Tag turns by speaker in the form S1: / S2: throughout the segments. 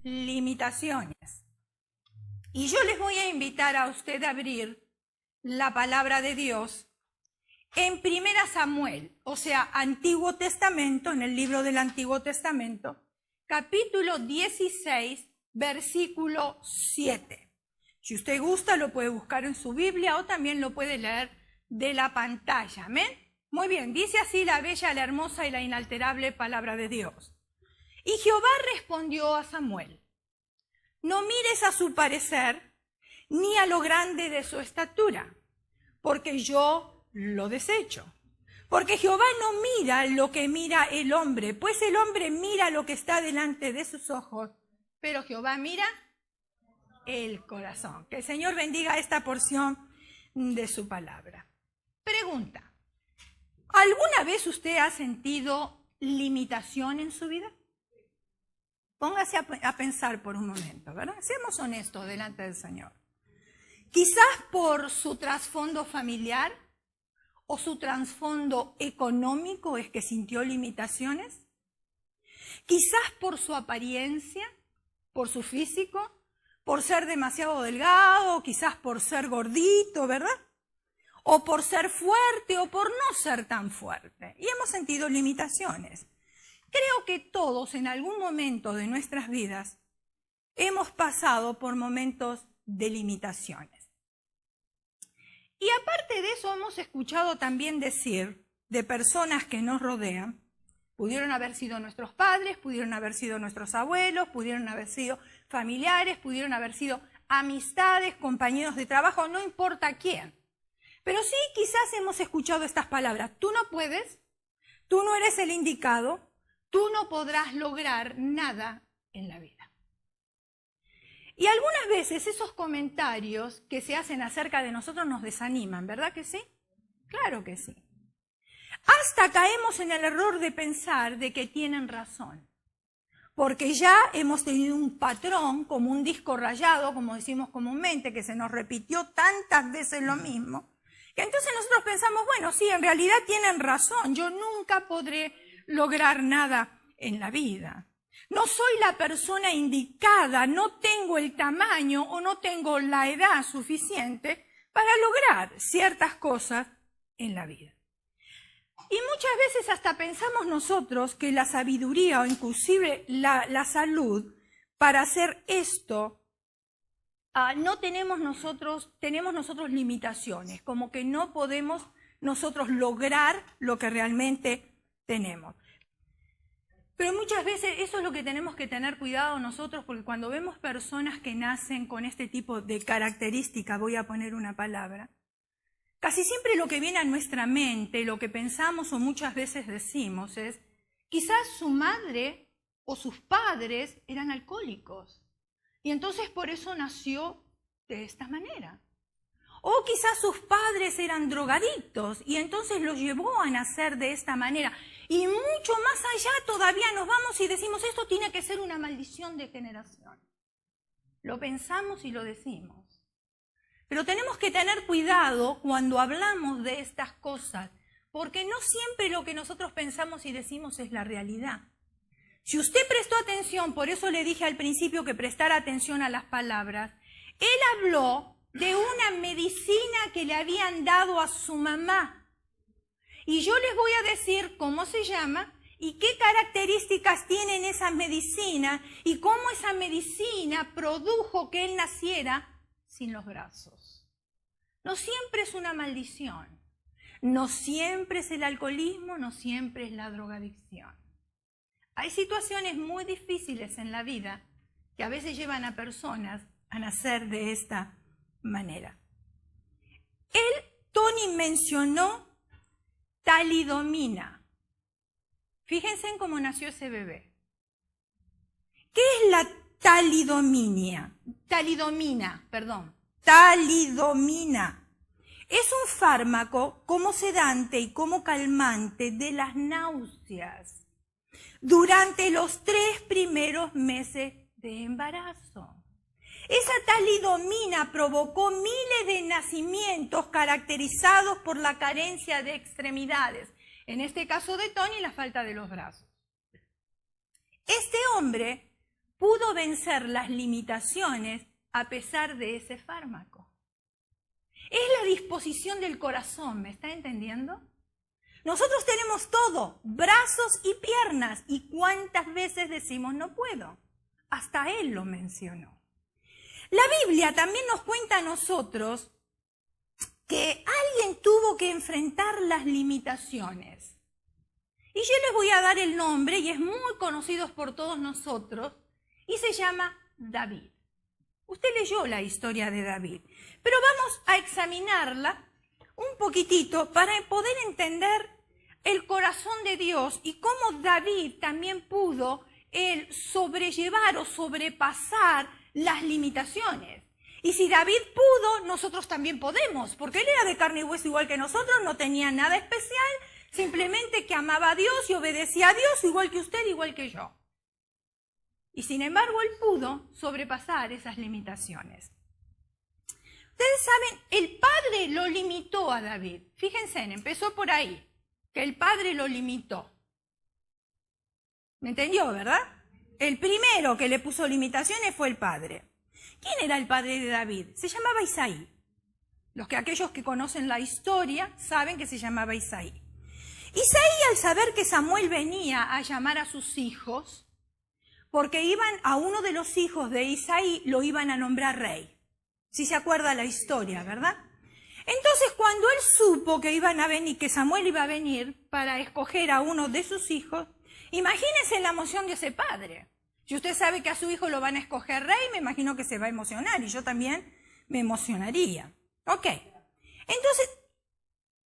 S1: limitaciones. Y yo les voy a invitar a usted a abrir la palabra de Dios en 1 Samuel, o sea, Antiguo Testamento, en el libro del Antiguo Testamento, capítulo 16, versículo 7. Si usted gusta, lo puede buscar en su Biblia o también lo puede leer de la pantalla. ¿Amén? Muy bien, dice así la bella, la hermosa y la inalterable palabra de Dios. Y Jehová respondió a Samuel: no mires a su parecer, ni a lo grande de su estatura, porque yo lo desecho. Porque Jehová no mira lo que mira el hombre, pues el hombre mira lo que está delante de sus ojos, pero Jehová mira el corazón. Que el Señor bendiga esta porción de su palabra. Pregunta: ¿alguna vez usted ha sentido limitación en su vida? Póngase a pensar por un momento, ¿verdad? Seamos honestos delante del Señor. Quizás por su trasfondo familiar o su trasfondo económico es que sintió limitaciones. Quizás por su apariencia, por su físico, por ser demasiado delgado, quizás por ser gordito, ¿verdad? O por ser fuerte o por no ser tan fuerte. Y hemos sentido limitaciones. Creo que todos en algún momento de nuestras vidas hemos pasado por momentos de limitaciones. Y aparte de eso hemos escuchado también decir de personas que nos rodean, pudieron haber sido nuestros padres, pudieron haber sido nuestros abuelos, pudieron haber sido familiares, pudieron haber sido amistades, compañeros de trabajo, no importa quién. Pero sí quizás hemos escuchado estas palabras: tú no puedes, tú no eres el indicado, tú no podrás lograr nada en la vida. Y algunas veces esos comentarios que se hacen acerca de nosotros nos desaniman, ¿verdad que sí? Claro que sí. Hasta caemos en el error de pensar de que tienen razón. Porque ya hemos tenido un patrón, como un disco rayado, como decimos comúnmente, que se nos repitió tantas veces lo mismo, que entonces nosotros pensamos, bueno, sí, en realidad tienen razón, yo nunca podré lograr nada en la vida. No soy la persona indicada, no tengo el tamaño o no tengo la edad suficiente para lograr ciertas cosas en la vida. Y muchas veces hasta pensamos nosotros que la sabiduría o inclusive la salud para hacer esto, tenemos nosotros limitaciones, como que no podemos nosotros lograr lo que realmente tenemos. Pero muchas veces eso es lo que tenemos que tener cuidado nosotros, porque cuando vemos personas que nacen con este tipo de característica, voy a poner una palabra, casi siempre lo que viene a nuestra mente, lo que pensamos o muchas veces decimos es, quizás su madre o sus padres eran alcohólicos y entonces por eso nació de esta manera. O quizás sus padres eran drogadictos y entonces los llevó a nacer de esta manera. Y mucho más allá todavía nos vamos y decimos, esto tiene que ser una maldición de generación. Lo pensamos y lo decimos. Pero tenemos que tener cuidado cuando hablamos de estas cosas, porque no siempre lo que nosotros pensamos y decimos es la realidad. Si usted prestó atención, por eso le dije al principio que prestara atención a las palabras, él habló de una medicina que le habían dado a su mamá. Y yo les voy a decir cómo se llama y qué características tienen esa medicina y cómo esa medicina produjo que él naciera sin los brazos. No siempre es una maldición, no siempre es el alcoholismo, no siempre es la drogadicción. Hay situaciones muy difíciles en la vida que a veces llevan a personas a nacer de esta manera. Tony mencionó talidomina. Fíjense en cómo nació ese bebé. ¿Qué es la talidomina? Talidomina. Es un fármaco como sedante y como calmante de las náuseas durante los 3 primeros meses de embarazo. Esa talidomina provocó miles de nacimientos caracterizados por la carencia de extremidades. En este caso de Tony, la falta de los brazos. Este hombre pudo vencer las limitaciones a pesar de ese fármaco. Es la disposición del corazón, ¿me está entendiendo? Nosotros tenemos todo, brazos y piernas, y ¿cuántas veces decimos no puedo? Hasta él lo mencionó. La Biblia también nos cuenta a nosotros que alguien tuvo que enfrentar las limitaciones. Y yo les voy a dar el nombre, y es muy conocido por todos nosotros, y se llama David. Usted leyó la historia de David, pero vamos a examinarla un poquitito para poder entender el corazón de Dios y cómo David también pudo sobrellevar o sobrepasar las limitaciones. Y si David pudo, nosotros también podemos, porque él era de carne y hueso igual que nosotros, no tenía nada especial, simplemente que amaba a Dios y obedecía a Dios igual que usted, igual que yo. Y sin embargo, él pudo sobrepasar esas limitaciones. Ustedes saben, el Padre lo limitó a David. Fíjense, empezó por ahí, que el Padre lo limitó. ¿Me entendió, verdad? El primero que le puso limitaciones fue el Padre. ¿Quién era el padre de David? Se llamaba Isaí. Aquellos que conocen la historia saben que se llamaba Isaí. Isaí, al saber que Samuel venía a llamar a sus hijos, porque a uno de los hijos de Isaí lo iban a nombrar rey. Si se acuerda la historia, ¿verdad? Entonces, cuando él supo que iban a venir, que Samuel iba a venir para escoger a uno de sus hijos, imagínense la emoción de ese padre. Si usted sabe que a su hijo lo van a escoger rey, me imagino que se va a emocionar, y yo también me emocionaría. Ok. Entonces,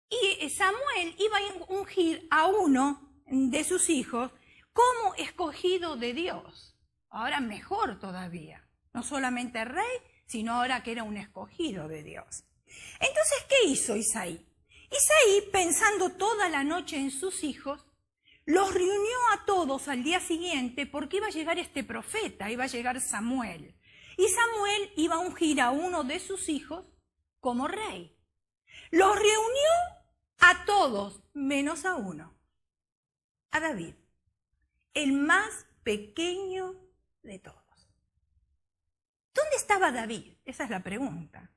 S1: y Samuel iba a ungir a uno de sus hijos como escogido de Dios. Ahora mejor todavía. No solamente rey, sino ahora que era un escogido de Dios. Entonces, ¿qué hizo Isaí? Isaí, pensando toda la noche en sus hijos, los reunió a todos al día siguiente porque iba a llegar este profeta, iba a llegar Samuel. Y Samuel iba a ungir a uno de sus hijos como rey. Los reunió a todos, menos a uno, a David, el más pequeño de todos. ¿Dónde estaba David? Esa es la pregunta.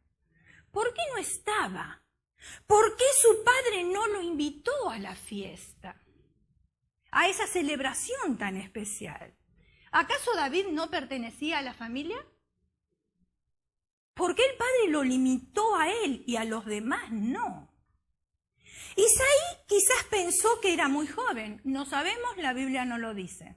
S1: ¿Por qué no estaba? ¿Por qué su padre no lo invitó a la fiesta? A esa celebración tan especial. ¿Acaso David no pertenecía a la familia? ¿Por qué el padre lo limitó a él y a los demás no? Isaí quizás pensó que era muy joven. No sabemos, la Biblia no lo dice.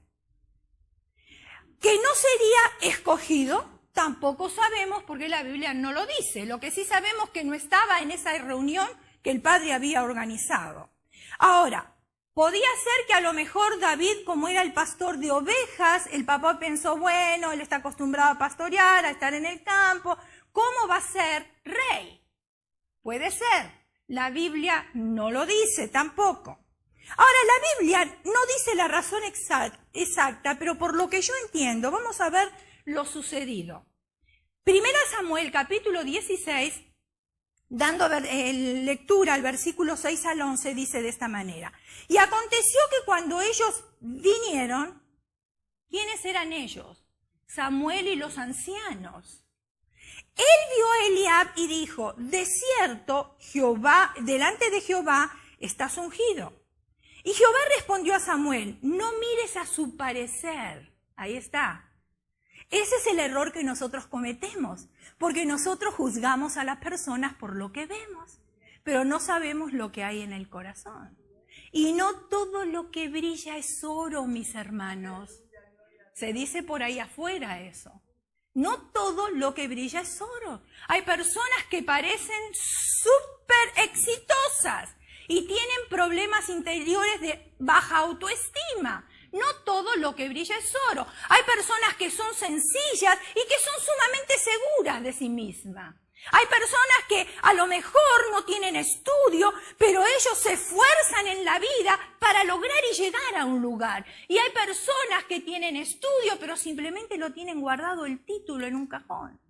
S1: Que no sería escogido, tampoco sabemos porque la Biblia no lo dice. Lo que sí sabemos es que no estaba en esa reunión que el padre había organizado. Ahora, podía ser que a lo mejor David, como era el pastor de ovejas, el papá pensó, bueno, él está acostumbrado a pastorear, a estar en el campo, ¿cómo va a ser rey? Puede ser. La Biblia no lo dice tampoco. Ahora, la Biblia no dice la razón exacta, pero por lo que yo entiendo, vamos a ver lo sucedido. Primera Samuel, capítulo 16, dando lectura al versículo 6 al 11, dice de esta manera. Y aconteció que cuando ellos vinieron, ¿quiénes eran ellos? Samuel y los ancianos. Él vio a Eliab y dijo, de cierto, delante de Jehová estás ungido. Y Jehová respondió a Samuel, no mires a su parecer. Ahí está. Ese es el error que nosotros cometemos, porque nosotros juzgamos a las personas por lo que vemos, pero no sabemos lo que hay en el corazón. Y no todo lo que brilla es oro, mis hermanos. Se dice por ahí afuera eso. No todo lo que brilla es oro. Hay personas que parecen súper exitosas y tienen problemas interiores de baja autoestima. No todo lo que brilla es oro. Hay personas que son sencillas y que son sumamente seguras de sí mismas. Hay personas que a lo mejor no tienen estudio, pero ellos se esfuerzan en la vida para lograr y llegar a un lugar. Y hay personas que tienen estudio, pero simplemente lo tienen guardado el título en un cajón,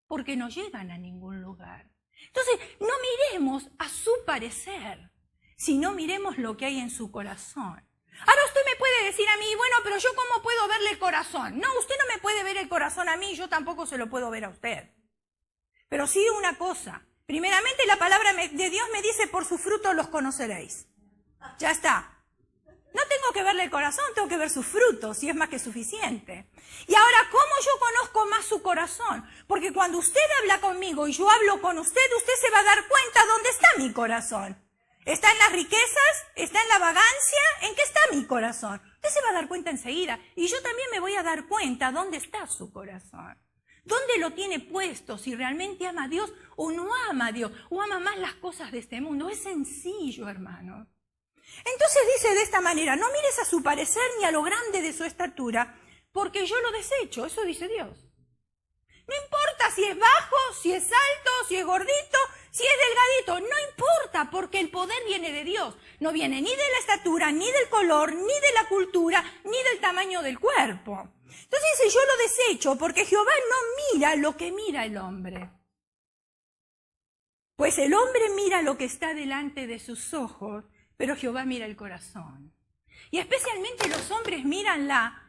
S1: porque no llegan a ningún lugar. Entonces, no miremos a su parecer, sino miremos lo que hay en su corazón. Ahora usted me puede decir a mí, bueno, pero yo ¿cómo puedo verle el corazón? No, usted no me puede ver el corazón a mí, yo tampoco se lo puedo ver a usted. Pero sí una cosa, primeramente la palabra de Dios me dice, por sus frutos los conoceréis. Ya está. No tengo que verle el corazón, tengo que ver sus frutos, y es más que suficiente. Y ahora, ¿cómo yo conozco más su corazón? Porque cuando usted habla conmigo y yo hablo con usted, usted se va a dar cuenta dónde está mi corazón. ¿Está en las riquezas? ¿Está en la vagancia? ¿En qué está mi corazón? Usted se va a dar cuenta enseguida. Y yo también me voy a dar cuenta dónde está su corazón. ¿Dónde lo tiene puesto? Si realmente ama a Dios o no ama a Dios. O ama más las cosas de este mundo. Es sencillo, hermano. Entonces dice de esta manera, no mires a su parecer ni a lo grande de su estatura, porque yo lo desecho. Eso dice Dios. No importa si es bajo, si es alto, si es gordito, si es delgadito, no importa, porque el poder viene de Dios. No viene ni de la estatura, ni del color, ni de la cultura, ni del tamaño del cuerpo. Entonces dice, yo lo desecho, porque Jehová no mira lo que mira el hombre. Pues el hombre mira lo que está delante de sus ojos, pero Jehová mira el corazón. Y especialmente los hombres miran la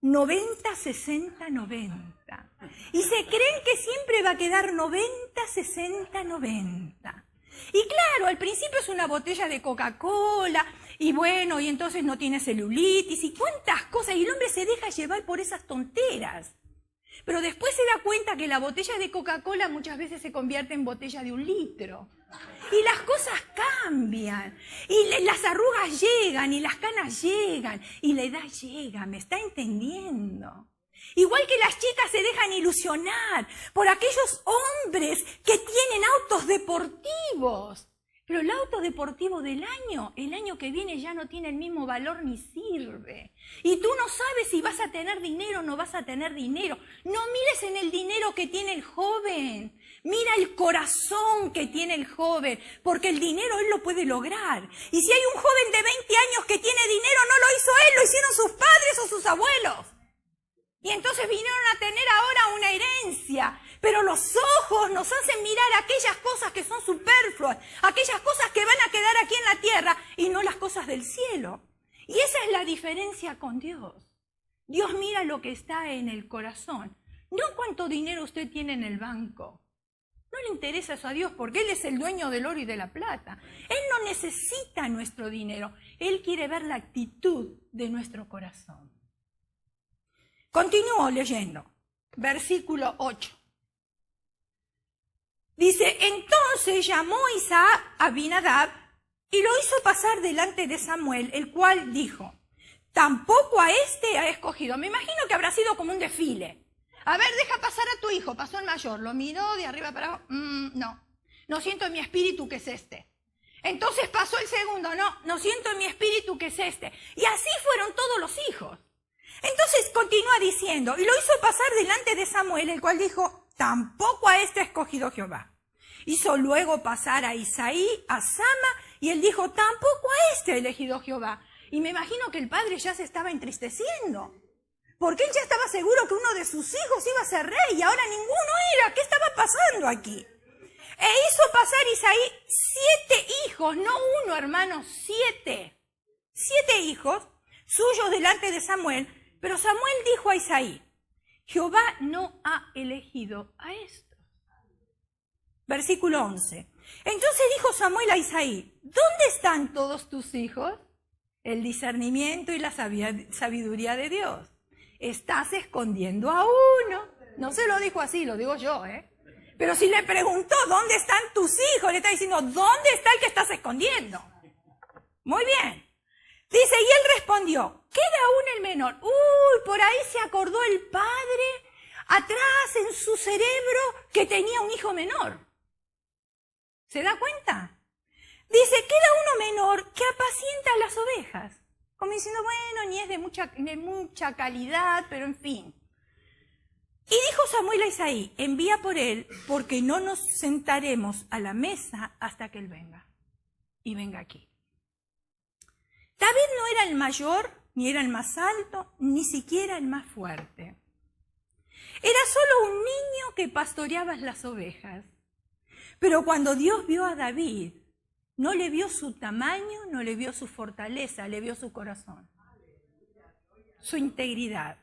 S1: 90, 60, 90. Y se creen que siempre va a quedar 90, 60, 90. Y claro, al principio es una botella de Coca-Cola, y bueno, y entonces no tiene celulitis, y cuántas cosas, y el hombre se deja llevar por esas tonteras. Pero después se da cuenta que la botella de Coca-Cola muchas veces se convierte en botella de 1 litro. Y las cosas cambian, y las arrugas llegan, y las canas llegan, y la edad llega, ¿me está entendiendo? Igual que las chicas se dejan ilusionar por aquellos hombres que tienen autos deportivos. Pero el auto deportivo del año, el año que viene ya no tiene el mismo valor ni sirve. Y tú no sabes si vas a tener dinero o no vas a tener dinero. No mires en el dinero que tiene el joven. Mira el corazón que tiene el joven, porque el dinero él lo puede lograr. Y si hay un joven de 20 años que tiene dinero, no lo hizo él, lo hicieron sus padres o sus abuelos. Y entonces vinieron a tener ahora una herencia. Pero los ojos nos hacen mirar aquellas cosas que son superfluas, aquellas cosas que van a quedar aquí en la tierra y no las cosas del cielo. Y esa es la diferencia con Dios. Dios mira lo que está en el corazón, no cuánto dinero usted tiene en el banco. No le interesa eso a Dios porque Él es el dueño del oro y de la plata. Él no necesita nuestro dinero. Él quiere ver la actitud de nuestro corazón. Continúo leyendo. Versículo 8. Dice, entonces llamó Isaac a Abinadab y lo hizo pasar delante de Samuel, el cual dijo, tampoco a este ha escogido. Me imagino que habrá sido como un desfile. A ver, deja pasar a tu hijo, pasó el mayor, lo miró de arriba para abajo, no siento en mi espíritu que es este. Entonces pasó el segundo, no siento en mi espíritu que es este. Y así fueron todos los hijos. Entonces continúa diciendo, y lo hizo pasar delante de Samuel, el cual dijo, tampoco a este ha escogido Jehová. Hizo luego pasar a Isaí, a Sama, y él dijo, tampoco a este ha elegido Jehová. Y me imagino que el padre ya se estaba entristeciendo, porque él ya estaba seguro que uno de sus hijos iba a ser rey, y ahora ninguno era. ¿Qué estaba pasando aquí? E hizo pasar Isaí 7 hijos, no uno, hermano, 7. 7 hijos suyos delante de Samuel, pero Samuel dijo a Isaí, Jehová no ha elegido a estos. Versículo 11. Entonces dijo Samuel a Isaí, ¿dónde están todos tus hijos? El discernimiento y la sabiduría de Dios. Estás escondiendo a uno. No se lo dijo así, lo digo yo, Pero si le preguntó, ¿dónde están tus hijos? Le está diciendo, ¿dónde está el que estás escondiendo? Muy bien. Dice, y él respondió, queda aún el menor. Por ahí se acordó el padre, atrás en su cerebro, que tenía un hijo menor. ¿Se da cuenta? Dice, queda uno menor que apacienta las ovejas. Como diciendo, bueno, ni es de mucha calidad, pero en fin. Y dijo Samuel a Isaí, envía por él, porque no nos sentaremos a la mesa hasta que él venga. Y venga aquí. David no era el mayor, ni era el más alto, ni siquiera el más fuerte. Era solo un niño que pastoreaba las ovejas. Pero cuando Dios vio a David, No le vio su tamaño, no le vio su fortaleza, le vio su corazón, su integridad.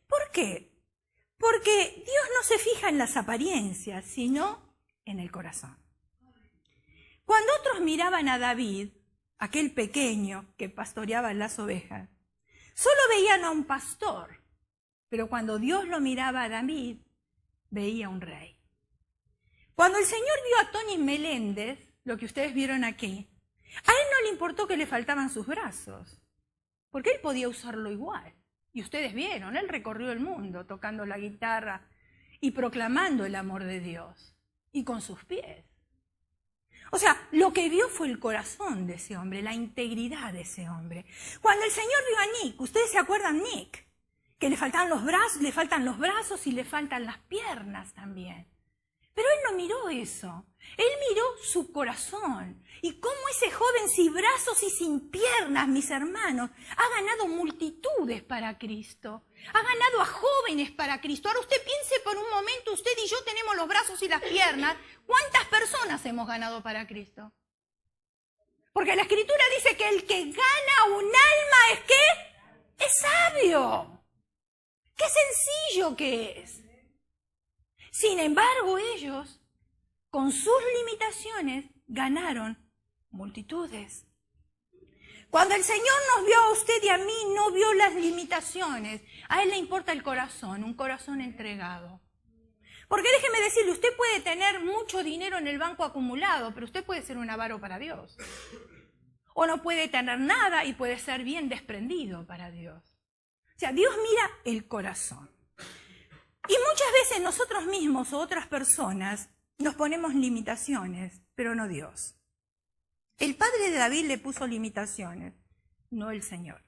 S1: ¿Por qué? Porque Dios no se fija en las apariencias, sino en el corazón. Cuando otros miraban a David, aquel pequeño que pastoreaba las ovejas, solo veían a un pastor, pero cuando Dios lo miraba a David, veía a un rey. Cuando el Señor vio a Tony Meléndez, lo que ustedes vieron aquí, a él no le importó que le faltaban sus brazos, porque él podía usarlo igual. Y ustedes vieron, él recorrió el mundo tocando la guitarra y proclamando el amor de Dios, y con sus pies. O sea, lo que vio fue el corazón de ese hombre, la integridad de ese hombre. Cuando el Señor vio a Nick, ustedes se acuerdan Nick, que le faltan los brazos y le faltan las piernas también. Pero él no miró eso, él miró su corazón. Y cómo ese joven sin brazos y sin piernas, mis hermanos, ha ganado multitudes para Cristo. Ha ganado a jóvenes para Cristo. Ahora usted piense por un momento, usted y yo tenemos los brazos y las piernas. ¿Cuántas personas hemos ganado para Cristo? Porque la Escritura dice que el que gana un alma es ¿qué? Es sabio. ¡Qué sencillo que es! Sin embargo, ellos, con sus limitaciones, ganaron multitudes. Cuando el Señor nos vio a usted y a mí, no vio las limitaciones. A Él le importa el corazón, un corazón entregado. Porque déjeme decirle, usted puede tener mucho dinero en el banco acumulado, pero usted puede ser un avaro para Dios. O no puede tener nada y puede ser bien desprendido para Dios. O sea, Dios mira el corazón. Y muchas veces nosotros mismos o otras personas nos ponemos limitaciones, pero no Dios. El padre de David le puso limitaciones, no el Señor.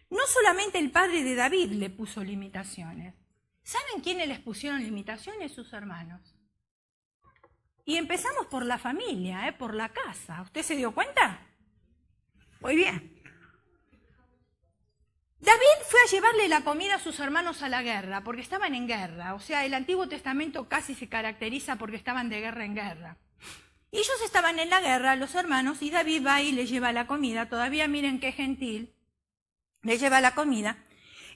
S1: No solamente el padre de David le puso limitaciones. ¿Saben quiénes les pusieron limitaciones? Sus hermanos. Y empezamos por la familia, por la casa. ¿Usted se dio cuenta? Muy bien. David fue a llevarle la comida a sus hermanos a la guerra, porque estaban en guerra. O sea, el Antiguo Testamento casi se caracteriza porque estaban de guerra en guerra. Y ellos estaban en la guerra, los hermanos, y David va y le lleva la comida. Todavía miren qué gentil, le lleva la comida.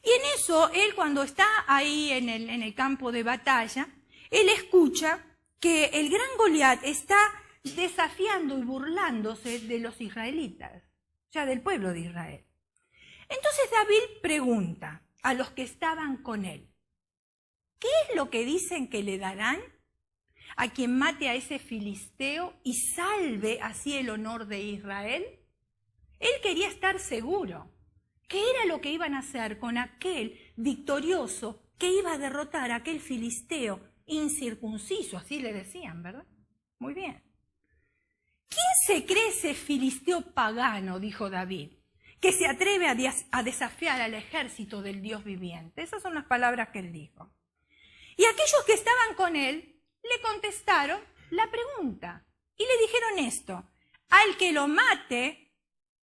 S1: Y en eso, él cuando está ahí en el campo de batalla, él escucha que el gran Goliat está desafiando y burlándose de los israelitas, o sea, del pueblo de Israel. Entonces David pregunta a los que estaban con él, ¿qué es lo que dicen que le darán a quien mate a ese filisteo y salve así el honor de Israel? Él quería estar seguro. ¿Qué era lo que iban a hacer con aquel victorioso que iba a derrotar a aquel filisteo incircunciso? Así le decían, ¿verdad? Muy bien. ¿Quién se cree ese filisteo pagano? Dijo David, que se atreve a desafiar al ejército del Dios viviente. Esas son las palabras que él dijo. Y aquellos que estaban con él le contestaron la pregunta y le dijeron esto: al que lo mate,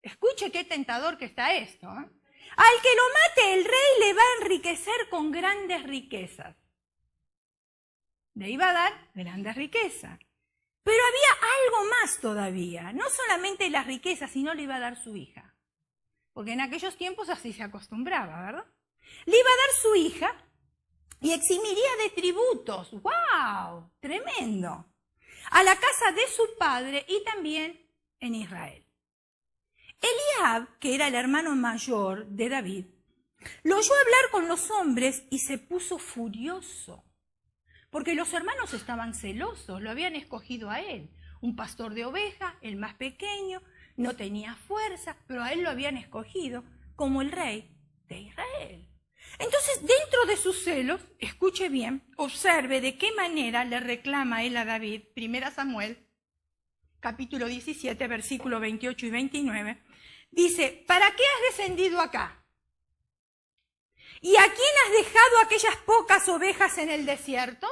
S1: escuche qué tentador que está esto, ¿eh? Al que lo mate el rey le va a enriquecer con grandes riquezas. Le iba a dar grandes riquezas. Pero había algo más todavía, no solamente las riquezas, sino le iba a dar su hija. Porque en aquellos tiempos así se acostumbraba, ¿verdad? Le iba a dar su hija y eximiría de tributos. ¡Wow! Tremendo. A la casa de su padre y también en Israel. Eliab, que era el hermano mayor de David, lo oyó hablar con los hombres y se puso furioso. Porque los hermanos estaban celosos, lo habían escogido a él. Un pastor de ovejas, el más pequeño, no tenía fuerza, pero a él lo habían escogido como el rey de Israel. Entonces, dentro de sus celos, escuche bien, observe de qué manera le reclama él a David, 1 Samuel, capítulo 17, versículos 28 y 29, dice: ¿para qué has descendido acá? ¿Y a quién has dejado aquellas pocas ovejas en el desierto?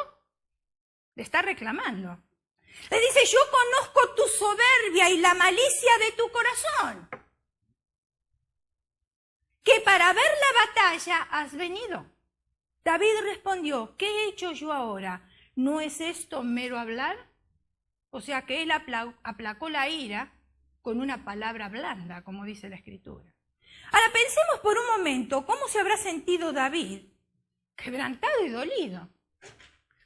S1: Le está reclamando. Le dice: yo conozco tu soberbia y la malicia de tu corazón, que para ver la batalla has venido. David respondió: ¿qué he hecho yo ahora? ¿No es esto mero hablar? O sea que él aplacó la ira con una palabra blanda, como dice la Escritura. Ahora pensemos por un momento cómo se habrá sentido David, quebrantado y dolido.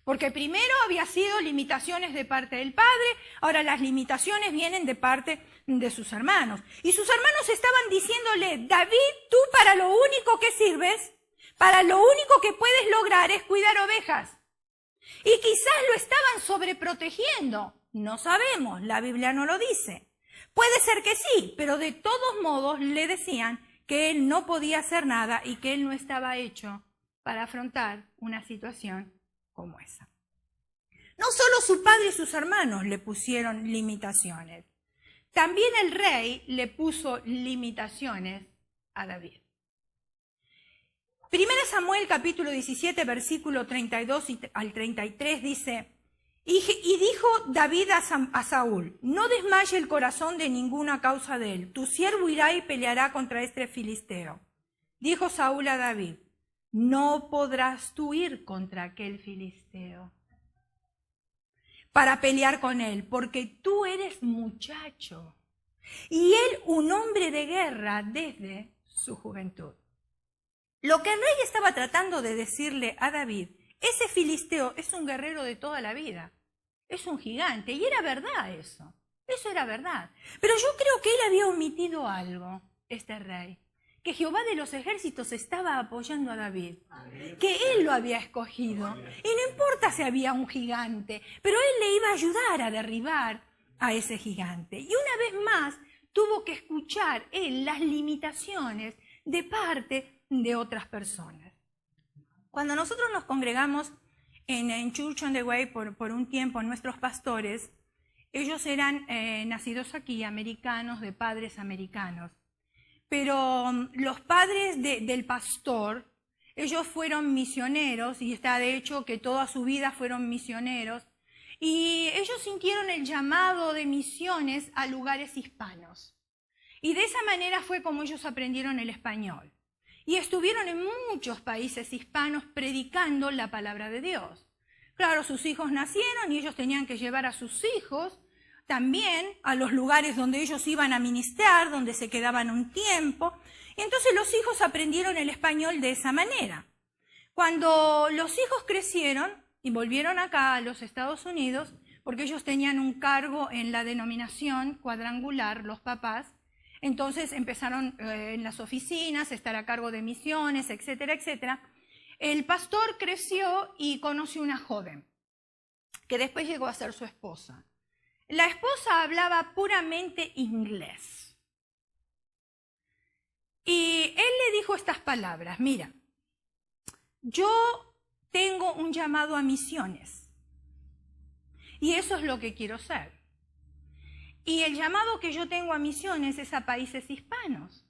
S1: Porque primero había sido limitaciones de parte del padre, ahora las limitaciones vienen de parte de sus hermanos. Y sus hermanos estaban diciéndole, David, tú para lo único que sirves, para lo único que puedes lograr es cuidar ovejas. Y quizás lo estaban sobreprotegiendo. No sabemos, la Biblia no lo dice. Puede ser que sí, pero de todos modos le decían que él no podía hacer nada y que él no estaba hecho para afrontar una situación como esa. No solo su padre y sus hermanos le pusieron limitaciones, también el rey le puso limitaciones a David. 1 Samuel capítulo 17 versículo 32 al 33 dice, y dijo David a Saúl, no desmaye el corazón de ninguna causa de él, tu siervo irá y peleará contra este filisteo. Dijo Saúl a David, no podrás tú ir contra aquel filisteo para pelear con él, porque tú eres muchacho y él un hombre de guerra desde su juventud. Lo que el rey estaba tratando de decirle a David, ese filisteo es un guerrero de toda la vida, es un gigante, y era verdad eso era verdad. Pero yo creo que él había omitido algo, este rey, que Jehová de los ejércitos estaba apoyando a David, que él lo había escogido, y no importa si había un gigante, pero él le iba a ayudar a derribar a ese gigante. Y una vez más tuvo que escuchar él las limitaciones de parte de otras personas. Cuando nosotros nos congregamos en Church on the Way por un tiempo, nuestros pastores, ellos eran nacidos aquí, americanos, de padres americanos. Pero los padres del pastor, ellos fueron misioneros, y está de hecho que toda su vida fueron misioneros, y ellos sintieron el llamado de misiones a lugares hispanos. Y de esa manera fue como ellos aprendieron el español. Y estuvieron en muchos países hispanos predicando la palabra de Dios. Claro, sus hijos nacieron y ellos tenían que llevar a sus hijos también a los lugares donde ellos iban a ministrar, donde se quedaban un tiempo. Y entonces los hijos aprendieron el español de esa manera. Cuando los hijos crecieron y volvieron acá a los Estados Unidos, porque ellos tenían un cargo en la denominación cuadrangular, los papás, entonces empezaron en las oficinas a estar a cargo de misiones, etcétera, etcétera. El pastor creció y conoció una joven, que después llegó a ser su esposa. La esposa hablaba puramente inglés. Y él le dijo estas palabras, mira, yo tengo un llamado a misiones y eso es lo que quiero ser. Y el llamado que yo tengo a misiones es a países hispanos.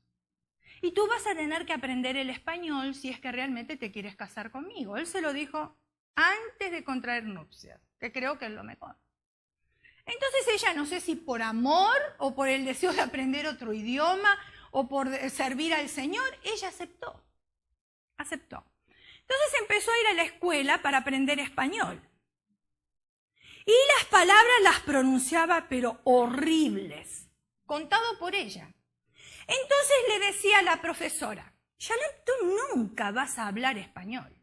S1: Y tú vas a tener que aprender el español si es que realmente te quieres casar conmigo. Él se lo dijo antes de contraer nupcias, que creo que es lo mejor. Entonces ella, no sé si por amor o por el deseo de aprender otro idioma o por servir al Señor, ella aceptó. Entonces empezó a ir a la escuela para aprender español. Y las palabras las pronunciaba, pero horribles, contado por ella. Entonces le decía a la profesora, Shalom, tú nunca vas a hablar español.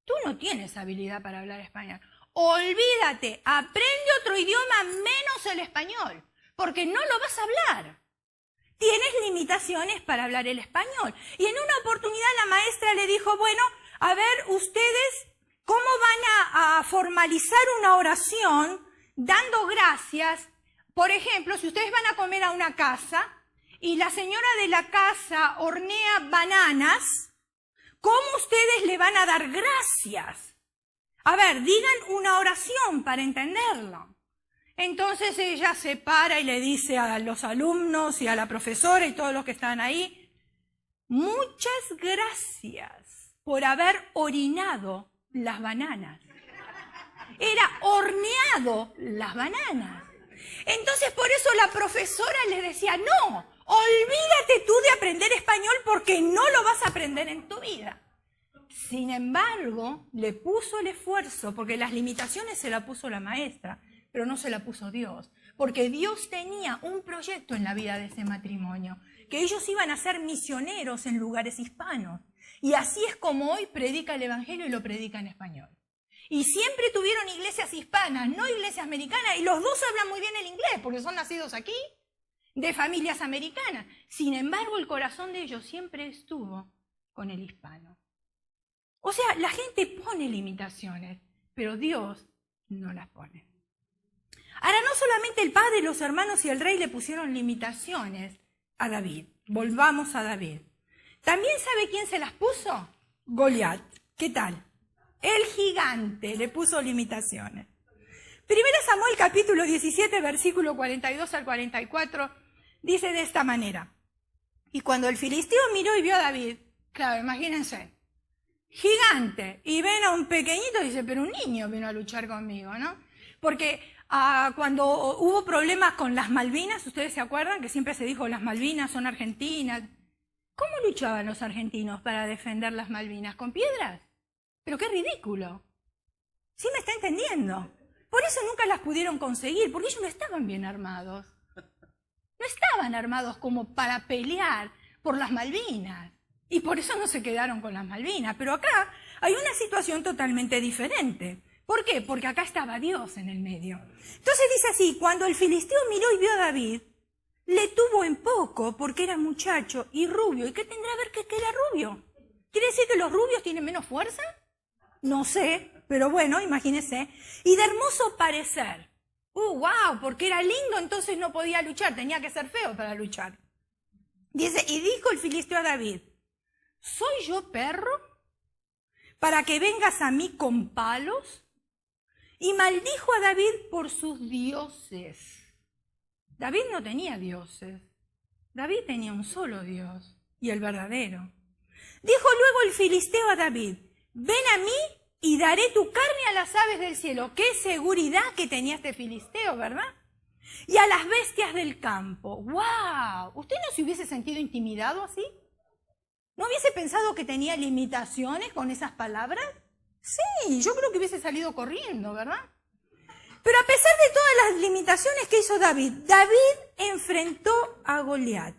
S1: Tú no tienes habilidad para hablar español. Olvídate, aprende otro idioma menos el español, porque no lo vas a hablar. Tienes limitaciones para hablar el español. Y en una oportunidad la maestra le dijo, bueno, a ver, ustedes, ¿cómo van a formalizar una oración dando gracias? Por ejemplo, si ustedes van a comer a una casa y la señora de la casa hornea bananas, ¿cómo ustedes le van a dar gracias? A ver, digan una oración para entenderlo. Entonces ella se para y le dice a los alumnos y a la profesora y todos los que están ahí, muchas gracias por haber orinado las bananas. Era horneado las bananas. Entonces por eso la profesora les decía, no, olvídate tú de aprender español porque no lo vas a aprender en tu vida. Sin embargo, le puso el esfuerzo, porque las limitaciones se la puso la maestra, pero no se la puso Dios, porque Dios tenía un proyecto en la vida de ese matrimonio, que ellos iban a ser misioneros en lugares hispanos. Y así es como hoy predica el Evangelio y lo predica en español. Y siempre tuvieron iglesias hispanas, no iglesias americanas, y los dos hablan muy bien el inglés, porque son nacidos aquí, de familias americanas. Sin embargo, el corazón de ellos siempre estuvo con el hispano. O sea, la gente pone limitaciones, pero Dios no las pone. Ahora, no solamente el padre, los hermanos y el rey le pusieron limitaciones a David. Volvamos a David. ¿También sabe quién se las puso? Goliat. ¿Qué tal? El gigante le puso limitaciones. Primera Samuel capítulo 17, versículo 42 al 44, dice de esta manera. Y cuando el filisteo miró y vio a David, claro, imagínense, gigante, y ven a un pequeñito y dice, pero un niño vino a luchar conmigo, ¿no? Porque cuando hubo problemas con las Malvinas, ustedes se acuerdan que siempre se dijo las Malvinas son argentinas. ¿Cómo luchaban los argentinos para defender las Malvinas? ¿Con piedras? Pero qué ridículo. ¿Sí me está entendiendo? Por eso nunca las pudieron conseguir, porque ellos no estaban bien armados. No estaban armados como para pelear por las Malvinas. Y por eso no se quedaron con las Malvinas. Pero acá hay una situación totalmente diferente. ¿Por qué? Porque acá estaba Dios en el medio. Entonces dice así, cuando el filisteo miró y vio a David, le tuvo en poco porque era muchacho y rubio. ¿Y qué tendrá que ver que era rubio? ¿Quiere decir que los rubios tienen menos fuerza? No sé, pero bueno, imagínese. Y de hermoso parecer. Wow, porque era lindo, entonces no podía luchar, tenía que ser feo para luchar. Dice, y dijo el filisteo a David, ¿soy yo perro para que vengas a mí con palos? Y maldijo a David por sus dioses. David no tenía dioses. David tenía un solo Dios, y el verdadero. Dijo luego el filisteo a David, ven a mí y daré tu carne a las aves del cielo. Qué seguridad que tenía este filisteo, ¿verdad? Y a las bestias del campo. ¡Wow! ¿Usted no se hubiese sentido intimidado así? ¿No hubiese pensado que tenía limitaciones con esas palabras? Sí, yo creo que hubiese salido corriendo, ¿verdad? Pero a pesar de todas las limitaciones que hizo David, David enfrentó a Goliat.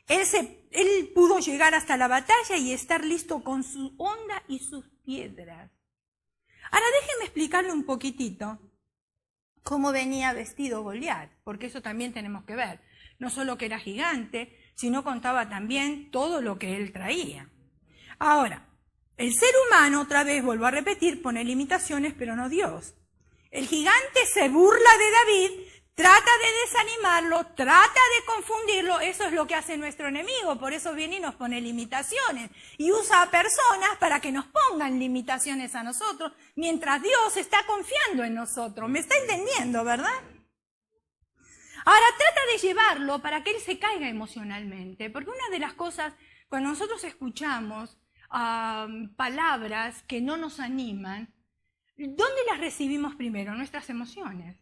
S1: Él pudo llegar hasta la batalla y estar listo con su honda y sus piedras. Ahora déjenme explicarle un poquitito cómo venía vestido Goliat, porque eso también tenemos que ver. No solo que era gigante, sino contaba también todo lo que él traía. Ahora, el ser humano, otra vez vuelvo a repetir, pone limitaciones, pero no Dios. El gigante se burla de David, trata de desanimarlo, trata de confundirlo, eso es lo que hace nuestro enemigo, por eso viene y nos pone limitaciones. Y usa a personas para que nos pongan limitaciones a nosotros, mientras Dios está confiando en nosotros. ¿Me está entendiendo, verdad? Ahora trata de llevarlo para que él se caiga emocionalmente, porque una de las cosas, cuando nosotros escuchamos palabras que no nos animan, ¿dónde las recibimos primero? Nuestras emociones.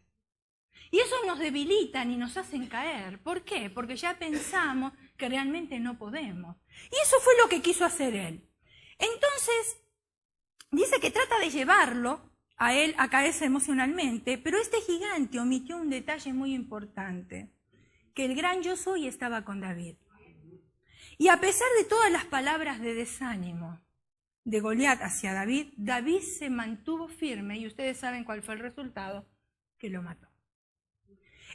S1: Y eso nos debilitan y nos hacen caer. ¿Por qué? Porque ya pensamos que realmente no podemos. Y eso fue lo que quiso hacer él. Entonces, dice que trata de llevarlo a él a caerse emocionalmente, pero este gigante omitió un detalle muy importante, que el gran yo soy estaba con David. Y a pesar de todas las palabras de desánimo de Goliat hacia David, David se mantuvo firme y ustedes saben cuál fue el resultado, que lo mató.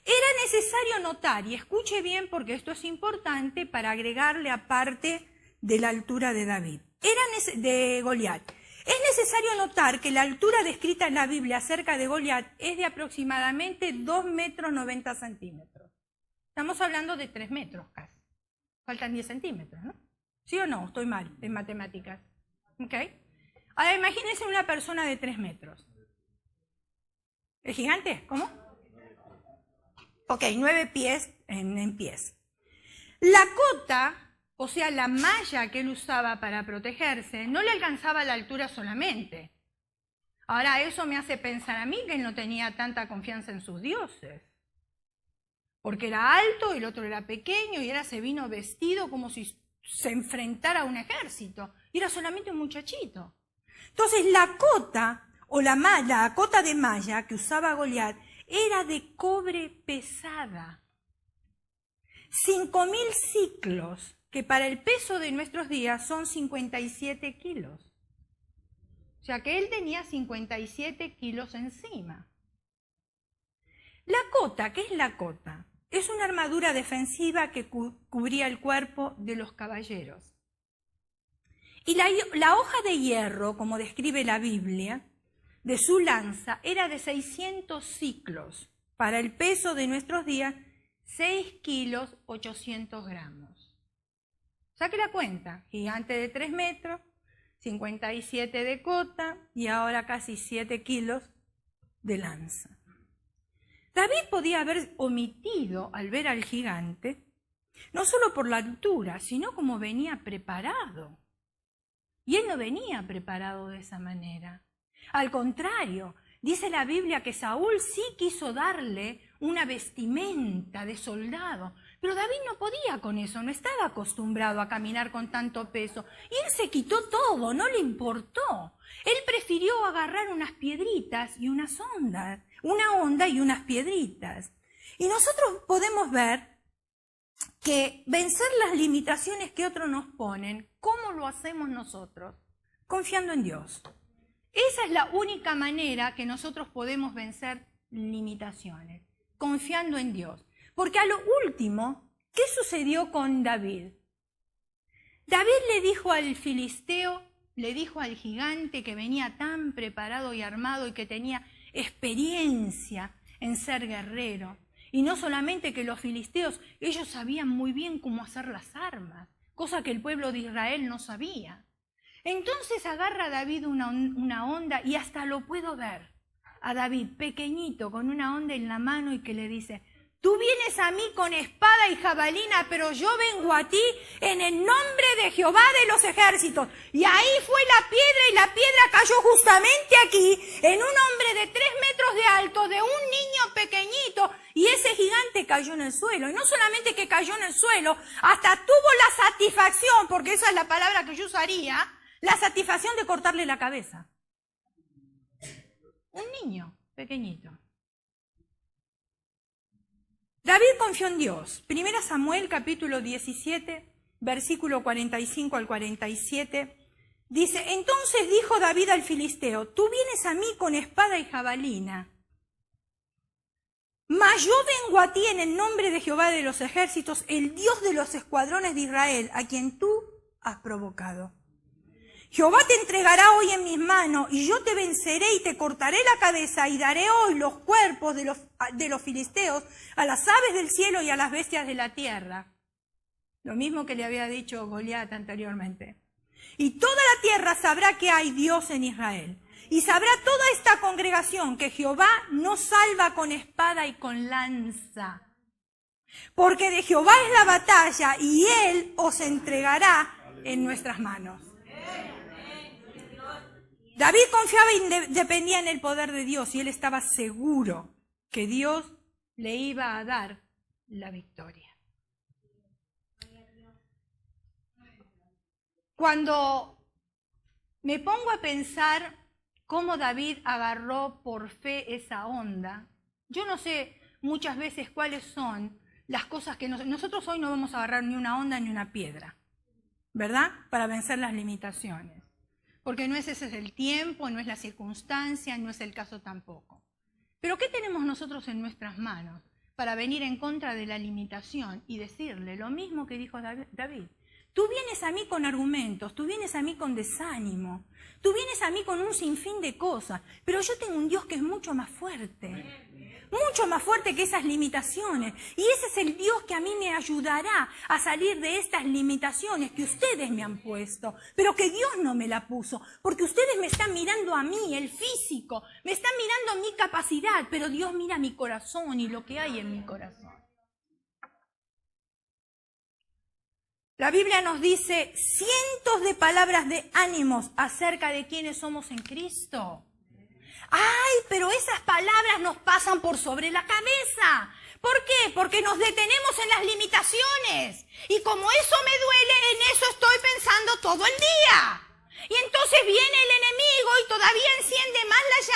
S1: Era necesario notar, y escuche bien porque esto es importante para agregarle aparte de la altura de David, de Goliat. Es necesario notar que la altura descrita en la Biblia acerca de Goliat es de aproximadamente 2 metros 90 centímetros. Estamos hablando de 3 metros casi. Faltan 10 centímetros, ¿no? ¿Sí o no? Estoy mal en matemáticas. ¿Ok? Ahora imagínense una persona de 3 metros. ¿Es gigante? ¿Cómo? Ok, 9 pies en pies. La cota, o sea, la malla que él usaba para protegerse, no le alcanzaba la altura solamente. Ahora, eso me hace pensar a mí que él no tenía tanta confianza en sus dioses. Porque era alto, el otro era pequeño, y ahora se vino vestido como si se enfrentara a un ejército. Y era solamente un muchachito. Entonces, la cota, o la cota de malla que usaba Goliat era de cobre pesada. 5.000 ciclos, que para el peso de nuestros días son 57 kilos. O sea que él tenía 57 kilos encima. La cota, ¿qué es la cota? Es una armadura defensiva que cubría el cuerpo de los caballeros. Y la hoja de hierro, como describe la Biblia, de su lanza era de 600 ciclos. Para el peso de nuestros días, 6 kilos 800 gramos. Saque la cuenta, gigante de 3 metros, 57 de cota y ahora casi 7 kilos de lanza. David podía haber omitido al ver al gigante, no solo por la altura, sino como venía preparado. Y él no venía preparado de esa manera. Al contrario, dice la Biblia que Saúl sí quiso darle una vestimenta de soldado, pero David no podía con eso, no estaba acostumbrado a caminar con tanto peso. Y él se quitó todo, no le importó. Él prefirió agarrar unas piedritas y una onda y unas piedritas. Y nosotros podemos ver que vencer las limitaciones que otros nos ponen, ¿cómo lo hacemos nosotros? Confiando en Dios. Esa es la única manera que nosotros podemos vencer limitaciones, confiando en Dios. Porque a lo último, ¿qué sucedió con David? David le dijo al filisteo, le dijo al gigante que venía tan preparado y armado y que tenía experiencia en ser guerrero. Y no solamente que los filisteos, ellos sabían muy bien cómo hacer las armas, cosa que el pueblo de Israel no sabía. Entonces agarra David una onda y hasta lo puedo ver. A David, pequeñito, con una onda en la mano y que le dice: tú vienes a mí con espada y jabalina, pero yo vengo a ti en el nombre de Jehová de los ejércitos. Y ahí fue la piedra y la piedra cayó justamente aquí, en un hombre de 3 metros de alto, de un niño pequeñito, y ese gigante cayó en el suelo. Y no solamente que cayó en el suelo, hasta tuvo la satisfacción, porque esa es la palabra que yo usaría, la satisfacción de cortarle la cabeza. Un niño pequeñito. David confió en Dios. 1 Samuel capítulo 17, versículo 45 al 47, dice: entonces dijo David al filisteo: tú vienes a mí con espada y jabalina, mas yo vengo a ti en el nombre de Jehová de los ejércitos, el Dios de los escuadrones de Israel, a quien tú has provocado. Jehová te entregará hoy en mis manos, y yo te venceré y te cortaré la cabeza, y daré hoy los cuerpos de los filisteos a las aves del cielo y a las bestias de la tierra. Lo mismo que le había dicho Goliat anteriormente. Y toda la tierra sabrá que hay Dios en Israel. Y sabrá toda esta congregación que Jehová no salva con espada y con lanza. Porque de Jehová es la batalla, y Él os entregará en nuestras manos. David confiaba y dependía en el poder de Dios, y él estaba seguro que Dios le iba a dar la victoria. Cuando me pongo a pensar cómo David agarró por fe esa onda, yo no sé muchas veces cuáles son las cosas que nosotros hoy no vamos a agarrar ni una onda ni una piedra, ¿verdad? Para vencer las limitaciones. Porque no es ese el tiempo, no es la circunstancia, no es el caso tampoco. Pero ¿qué tenemos nosotros en nuestras manos para venir en contra de la limitación y decirle lo mismo que dijo David? Tú vienes a mí con argumentos, tú vienes a mí con desánimo, tú vienes a mí con un sinfín de cosas, pero yo tengo un Dios que es mucho más fuerte que esas limitaciones. Y ese es el Dios que a mí me ayudará a salir de estas limitaciones que ustedes me han puesto, pero que Dios no me la puso, porque ustedes me están mirando a mí, el físico, me están mirando mi capacidad, pero Dios mira mi corazón y lo que hay en mi corazón. La Biblia nos dice cientos de palabras de ánimos acerca de quiénes somos en Cristo. ¡Ay, pero esas palabras nos pasan por sobre la cabeza! ¿Por qué? Porque nos detenemos en las limitaciones. Y como eso me duele, en eso estoy pensando todo el día. Y entonces viene el enemigo y todavía enciende más la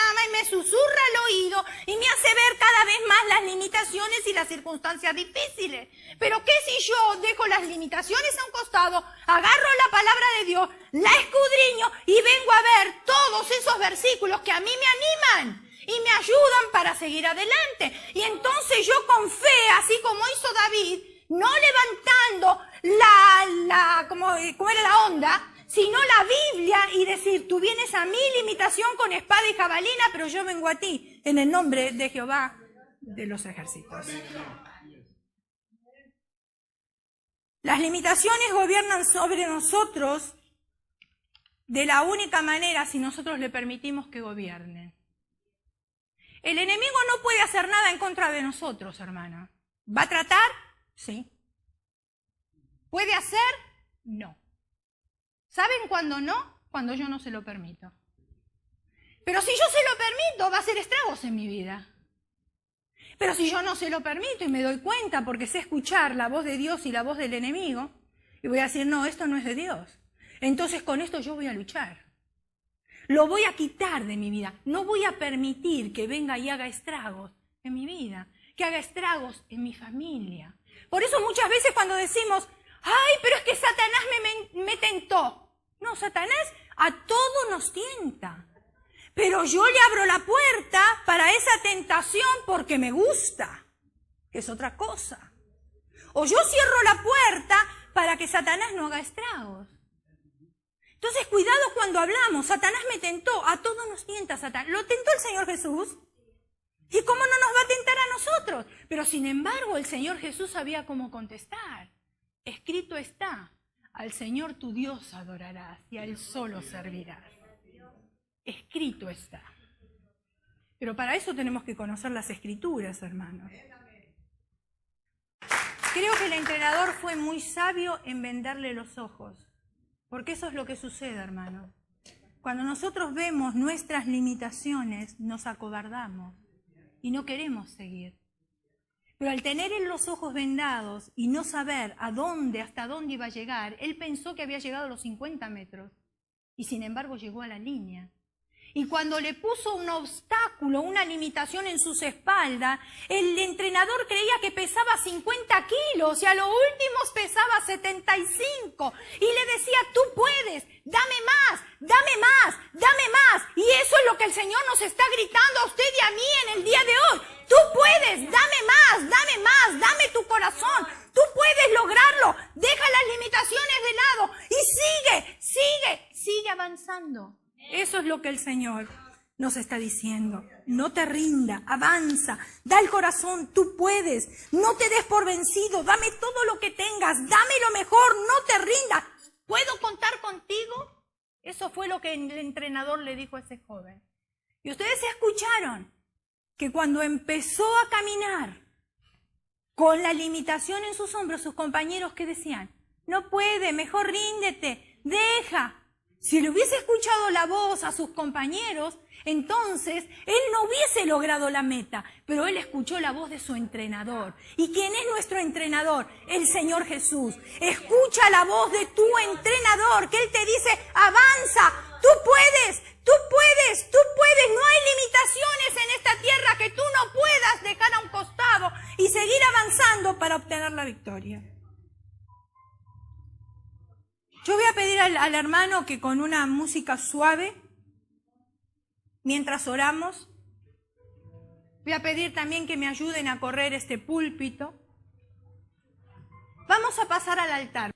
S1: circunstancias difíciles. Pero ¿qué si yo dejo las limitaciones a un costado, agarro la palabra de Dios, la escudriño y vengo a ver todos esos versículos que a mí me animan y me ayudan para seguir adelante? Y entonces yo con fe, así como hizo David, no levantando ¿cómo era la onda?, sino la Biblia, y decir, tú vienes a mi limitación con espada y jabalina, pero yo vengo a ti en el nombre de Jehová de los ejércitos. Las limitaciones gobiernan sobre nosotros de la única manera si nosotros le permitimos que gobiernen. El enemigo no puede hacer nada en contra de nosotros, hermana. ¿Va a tratar? Sí. ¿Puede hacer? No. ¿Saben cuándo no? Cuando yo no se lo permito. Pero si yo se lo permito, va a hacer estragos en mi vida. Pero si yo no se lo permito y me doy cuenta porque sé escuchar la voz de Dios y la voz del enemigo, y voy a decir, no, esto no es de Dios. Entonces con esto yo voy a luchar. Lo voy a quitar de mi vida. No voy a permitir que venga y haga estragos en mi vida, que haga estragos en mi familia. Por eso muchas veces cuando decimos, ay, pero es que Satanás me tentó. No, Satanás a todos nos tienta. Pero yo le abro la puerta para esa tentación porque me gusta, que es otra cosa. O yo cierro la puerta para que Satanás no haga estragos. Entonces, cuidado cuando hablamos, Satanás me tentó, a todos nos tienta Satanás. ¿Lo tentó el Señor Jesús? ¿Y cómo no nos va a tentar a nosotros? Pero sin embargo, el Señor Jesús sabía cómo contestar. Escrito está, al Señor tu Dios adorarás y a Él solo servirás. Escrito está. Pero para eso tenemos que conocer las Escrituras, hermanos. Creo que el entrenador fue muy sabio en vendarle los ojos, porque eso es lo que sucede, hermanos. Cuando nosotros vemos nuestras limitaciones, nos acobardamos y no queremos seguir. Pero al tener en los ojos vendados y no saber hasta dónde iba a llegar, él pensó que había llegado a los 50 metros y sin embargo llegó a la línea. Y cuando le puso un obstáculo, una limitación en sus espaldas, el entrenador creía que pesaba 50 kilos y a lo último pesaba 75. Y le decía, tú puedes, dame más, dame más, dame más. Y eso es lo que el Señor nos está gritando a usted y a mí en el día de hoy. Tú puedes, dame tu corazón. Tú puedes lograrlo. Deja las limitaciones de lado y sigue avanzando. Eso es lo que el Señor nos está diciendo. No te rinda, avanza, da el corazón, tú puedes. No te des por vencido, dame todo lo que tengas, dame lo mejor, no te rindas. ¿Puedo contar contigo? Eso fue lo que el entrenador le dijo a ese joven. Y ustedes escucharon que cuando empezó a caminar con la limitación en sus hombros, sus compañeros, ¿qué decían? No puede, mejor ríndete, deja. Si le hubiese escuchado la voz a sus compañeros, entonces él no hubiese logrado la meta, pero él escuchó la voz de su entrenador. ¿Y quién es nuestro entrenador? El Señor Jesús. Escucha la voz de tu entrenador, que él te dice, avanza, tú puedes. No hay limitaciones en esta tierra que tú no puedas dejar a un costado y seguir avanzando para obtener la victoria. Yo voy a pedir al hermano que con una música suave, mientras oramos, voy a pedir también que me ayuden a correr este púlpito. Vamos a pasar al altar.